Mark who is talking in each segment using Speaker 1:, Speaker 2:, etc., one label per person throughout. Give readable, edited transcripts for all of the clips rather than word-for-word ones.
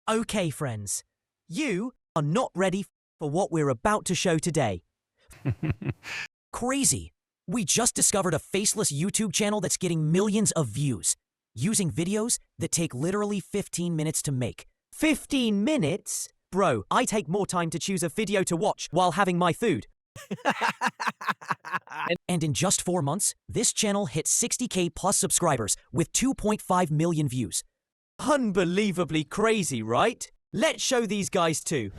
Speaker 1: Okay, friends, you are not ready for what we're about to show today. Crazy! We just discovered a faceless YouTube channel that's getting millions of views, using videos that take literally 15 minutes to make. 15 minutes? Bro, I take more time to choose a video to watch while having my food. And in just 4 months, this channel hit 60K plus subscribers with 2.5 million views. Unbelievably crazy, right? Let's show these guys too.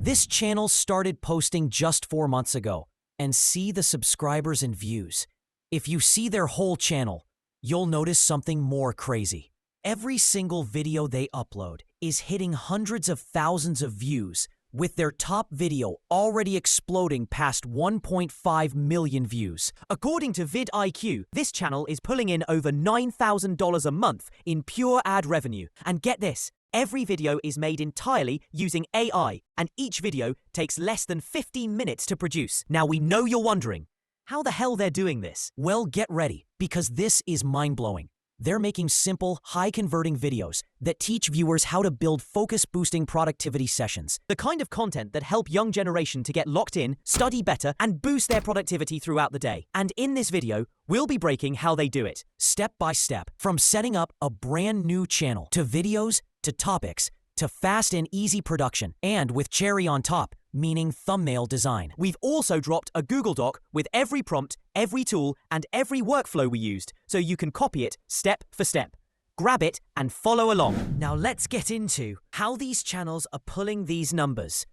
Speaker 1: This channel started posting just 4 months ago, and see the subscribers and views. If you see their whole channel, you'll notice something more crazy. Every single video they upload is hitting hundreds of thousands of views, with their top video already exploding past 1.5 million views. According to vidIQ, this channel is pulling in over $9,000 a month in pure ad revenue. And get this, every video is made entirely using AI, and each video takes less than 15 minutes to produce. Now we know you're wondering, how the hell they're doing this? Well, get ready, because this is mind-blowing. They're making simple, high-converting videos that teach viewers how to build focus-boosting productivity sessions. The kind of content that help young generation to get locked in, study better, and boost their productivity throughout the day. And in this video, we'll be breaking how they do it, step by step. From setting up a brand new channel, to videos, to topics, to fast and easy production, and with cherry on top, meaning thumbnail design. We've also dropped a Google Doc with every prompt, every tool, and every workflow we used, so you can copy it step for step. Grab it and follow along. Now let's get into how these channels are pulling these numbers.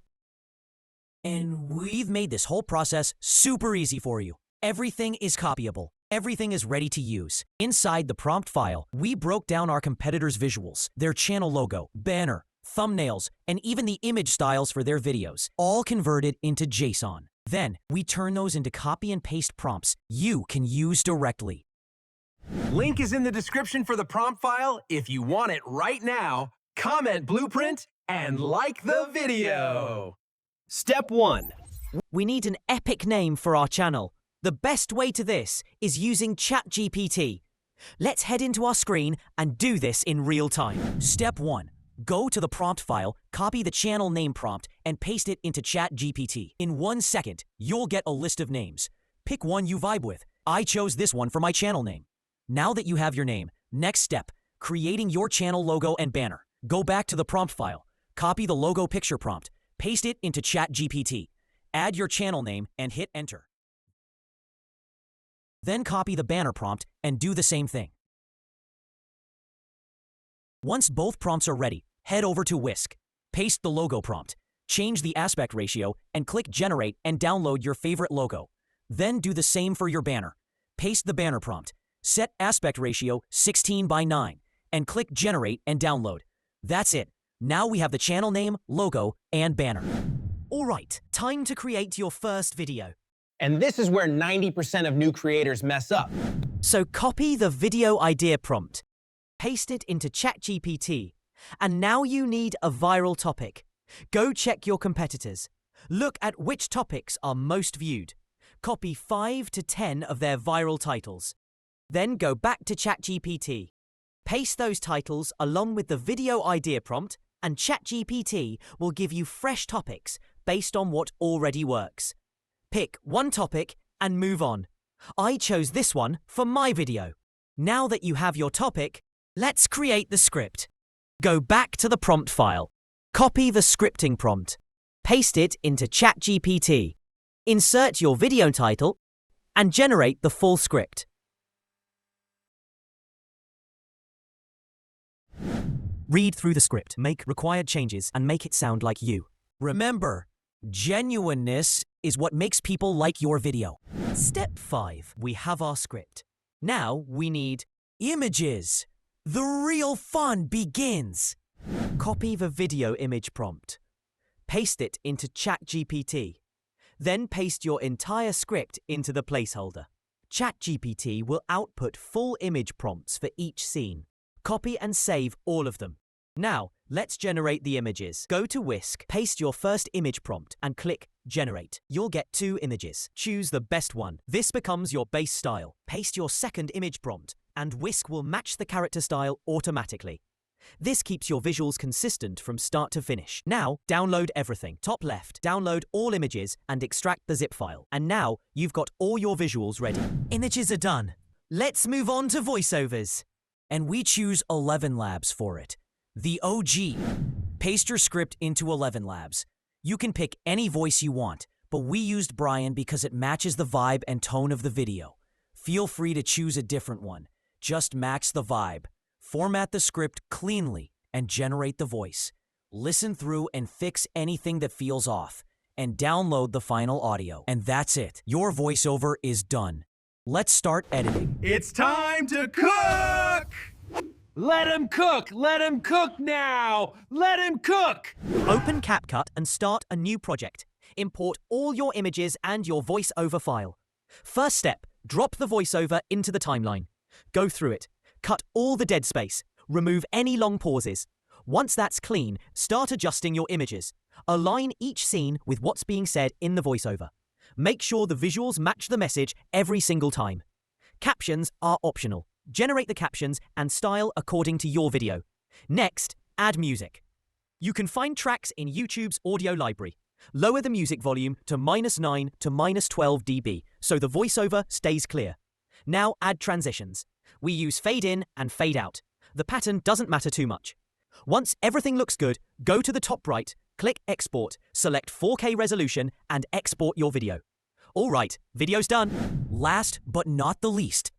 Speaker 1: And we've made this whole process super easy for you. Everything is copyable. Everything is ready to use. Inside the prompt file, we broke down our competitors' visuals, their channel logo, banner, thumbnails, and even the image styles for their videos, all converted into JSON. Then, we turn those into copy and paste prompts you can use directly.
Speaker 2: Link is in the description for the prompt file. If you want it right now, comment blueprint and like the video. Step 1.
Speaker 1: We need an epic name for our channel. The best way to this is using ChatGPT. Let's head into our screen and do this in real time. Step 1. Go to the prompt file, copy the channel name prompt, and paste it into ChatGPT. In 1 second, you'll get a list of names. Pick one you vibe with. I chose this one for my channel name. Now that you have your name, next step, creating your channel logo and banner. Go back to the prompt file, copy the logo picture prompt, paste it into ChatGPT. Add your channel name and hit enter. Then copy the banner prompt and do the same thing. Once both prompts are ready, head over to Wisk, paste the logo prompt, change the aspect ratio, and click Generate and download your favorite logo. Then do the same for your banner. Paste the banner prompt, set aspect ratio 16:9, and click Generate and download. That's it. Now we have the channel name, logo, and banner. Alright, time to create your first video.
Speaker 2: And this is where 90% of new creators mess up.
Speaker 1: So copy the video idea prompt, paste it into ChatGPT, and now you need a viral topic. Go check your competitors. Look at which topics are most viewed. Copy 5 to 10 of their viral titles. Then go back to ChatGPT. Paste those titles along with the video idea prompt, and ChatGPT will give you fresh topics based on what already works. Pick one topic and move on. I chose this one for my video. Now that you have your topic, let's create the script. Go back to the prompt file. Copy the scripting prompt. Paste it into ChatGPT. Insert your video title and generate the full script. Read through the script, make required changes, and make it sound like you. Remember, genuineness is what makes people like your video. Step 5. We have our script. Now we need images. The real fun begins. Copy the video image prompt. Paste it into ChatGPT. Then paste your entire script into the placeholder. ChatGPT will output full image prompts for each scene. Copy and save all of them. Now, let's generate the images. Go to Wisk, paste your first image prompt, and click Generate. You'll get 2 images. Choose the best one. This becomes your base style. Paste your second image prompt, and Wisk will match the character style automatically. This keeps your visuals consistent from start to finish. Now, download everything. Top left, download all images and extract the zip file. And now, you've got all your visuals ready. Images are done. Let's move on to voiceovers. And we choose ElevenLabs for it. The OG. Paste your script into ElevenLabs. You can pick any voice you want, but we used Brian because it matches the vibe and tone of the video. Feel free to choose a different one. Just match the vibe. Format the script cleanly and generate the voice. Listen through and fix anything that feels off. And download the final audio. And that's it. Your voiceover is done. Let's start editing.
Speaker 2: It's time to cook! Let him cook! Let him cook now! Let him cook!
Speaker 1: Open CapCut and start a new project. Import all your images and your voiceover file. First step, drop the voiceover into the timeline. Go through it. Cut all the dead space. Remove any long pauses. Once that's clean, start adjusting your images. Align each scene with what's being said in the voiceover. Make sure the visuals match the message every single time. Captions are optional. Generate the captions and style according to your video. Next, add music. You can find tracks in YouTube's audio library. Lower the music volume to -9 to -12 dB so the voiceover stays clear. Now add transitions. We use fade in and fade out. The pattern doesn't matter too much. Once everything looks good, go to the top right, click Export, select 4K resolution, and export your video. All right, video's done. Last but not the least.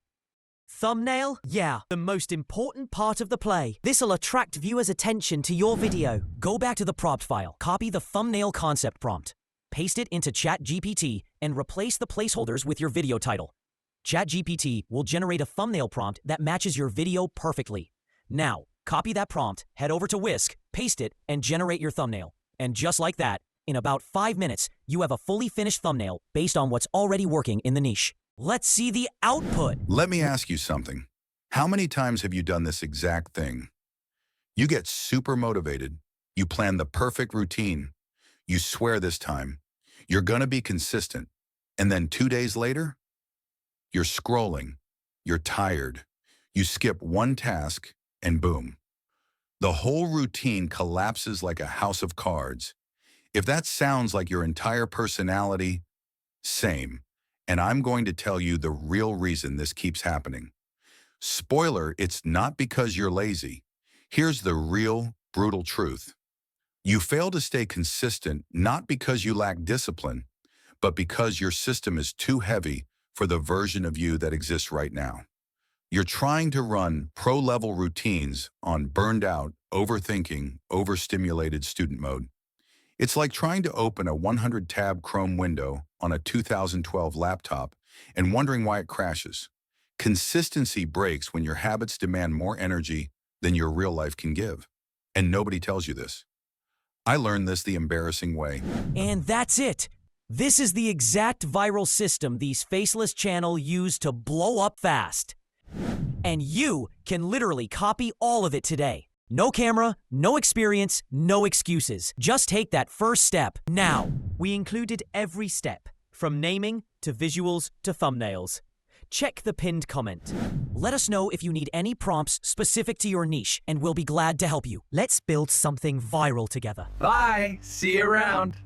Speaker 1: Thumbnail? Yeah, the most important part of the play. This'll attract viewers' attention to your video. Go back to the prompt file, copy the thumbnail concept prompt, paste it into ChatGPT, and replace the placeholders with your video title. ChatGPT will generate a thumbnail prompt that matches your video perfectly. Now, copy that prompt, head over to Wisk, paste it, and generate your thumbnail. And just like that, in about 5 minutes, you have a fully finished thumbnail based on what's already working in the niche. Let's see the output.
Speaker 3: Let me ask you something. How many times have you done this exact thing? You get super motivated. You plan the perfect routine. You swear this time. You're gonna be consistent. And then 2 days later, you're scrolling. You're tired. You skip one task, and boom. The whole routine collapses like a house of cards. If that sounds like your entire personality, same. And I'm going to tell you the real reason this keeps happening. Spoiler, it's not because you're lazy. Here's the real, brutal truth. You fail to stay consistent not because you lack discipline, but because your system is too heavy for the version of you that exists right now. You're trying to run pro-level routines on burned out, overthinking, overstimulated student mode. It's like trying to open a 100-tab Chrome window on a 2012 laptop and wondering why it crashes. Consistency breaks when your habits demand more energy than your real life can give. And nobody tells you this. I learned this the embarrassing way.
Speaker 1: And that's it. This is the exact viral system these faceless channels use to blow up fast. And you can literally copy all of it today. No camera, no experience, no excuses. Just take that first step now. We included every step, from naming to visuals to thumbnails. Check the pinned comment. Let us know if you need any prompts specific to your niche, and we'll be glad to help you. Let's build something viral together.
Speaker 2: Bye! See you around!